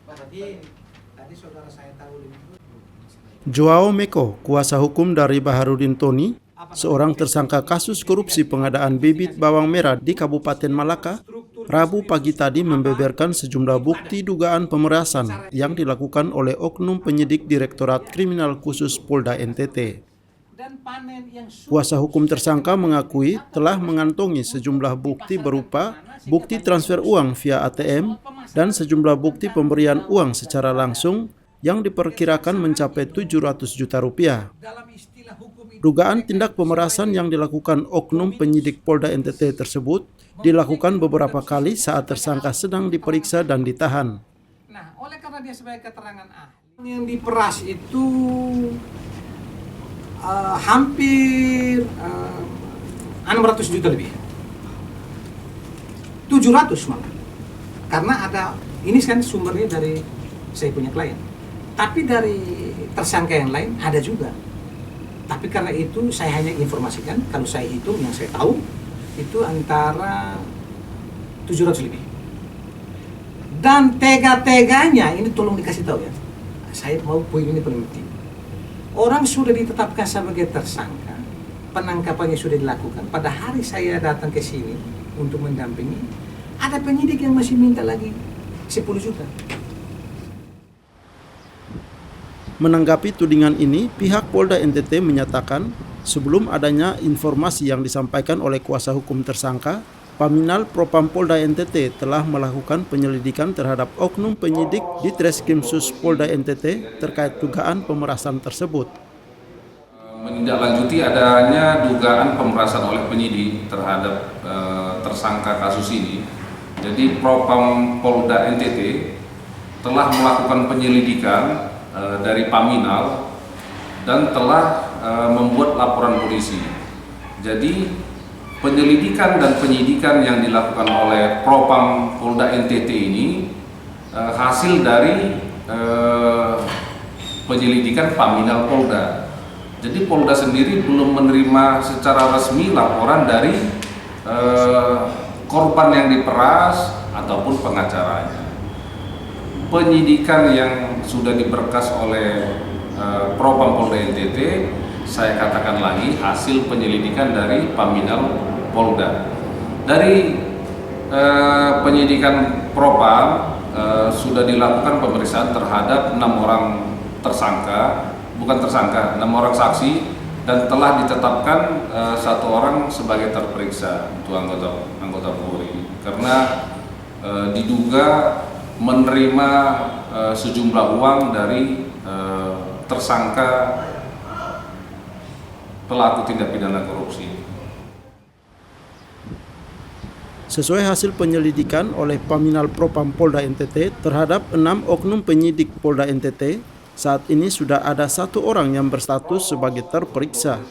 Tadi saudara saya tahu lebih dulu. Joao Meko, kuasa hukum dari Baharudin Tony, seorang tersangka kasus korupsi pengadaan bibit bawang merah di Kabupaten Malaka, Rabu pagi tadi membeberkan sejumlah bukti dugaan pemerasan yang dilakukan oleh oknum penyidik Direktorat Kriminal Khusus Polda NTT. Kuasa hukum tersangka mengakui telah mengantongi sejumlah bukti berupa bukti transfer uang via ATM dan sejumlah bukti pemberian uang secara langsung yang diperkirakan mencapai 700 juta rupiah. Dugaan tindak pemerasan yang dilakukan oknum penyidik Polda NTT tersebut dilakukan beberapa kali saat tersangka sedang diperiksa dan ditahan. Nah, oleh karena dia sebagai keterangan ahli, yang diperas itu hampir 600 juta lebih. 700 malah. Karena ada, ini kan sumbernya dari saya punya klien. Tapi dari tersangka yang lain ada juga. Tapi karena itu saya hanya informasikan, kalau saya hitung yang saya tahu itu antara 700 lebih. Dan tega-teganya, ini tolong dikasih tahu ya. Saya mau poin ini paling penting. Orang sudah ditetapkan sebagai tersangka, penangkapannya sudah dilakukan. Pada hari saya datang ke sini untuk mendampingi, ada penyidik yang masih minta lagi 10 juta. Menanggapi tudingan ini, pihak Polda NTT menyatakan sebelum adanya informasi yang disampaikan oleh kuasa hukum tersangka, Paminal Propam Polda NTT telah melakukan penyelidikan terhadap oknum penyidik di Treskrimsus Polda NTT terkait dugaan pemerasan tersebut. Menindaklanjuti adanya dugaan pemerasan oleh penyidik terhadap tersangka kasus ini, jadi Propam Polda NTT telah melakukan penyelidikan dari Paminal dan telah membuat laporan polisi. Jadi penyelidikan dan penyidikan yang dilakukan oleh Propam Polda NTT ini hasil dari penyelidikan Paminal Polda. Jadi Polda sendiri belum menerima secara resmi laporan dari korban yang diperas ataupun pengacaranya. Penyidikan yang sudah diberkas oleh Propam Polda NTT, saya katakan lagi hasil penyelidikan dari Paminal Polda. Dari penyidikan Propam sudah dilakukan pemeriksaan terhadap 6 orang tersangka, bukan tersangka, 6 orang saksi, dan telah ditetapkan 1 orang sebagai terperiksa, itu anggota Polri, karena diduga menerima sejumlah uang dari tersangka pelaku tindak pidana korupsi. Sesuai hasil penyelidikan oleh Paminal Propam Polda NTT terhadap 6 oknum penyidik Polda NTT, saat ini sudah ada 1 orang yang berstatus sebagai terperiksa.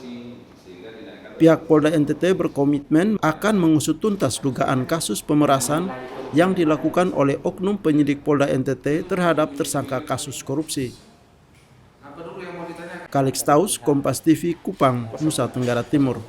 Pihak Polda NTT berkomitmen akan mengusut tuntas dugaan kasus pemerasan yang dilakukan oleh oknum penyidik Polda NTT terhadap tersangka kasus korupsi. Kalix Taus, Kompas TV, Kupang, Nusa Tenggara Timur.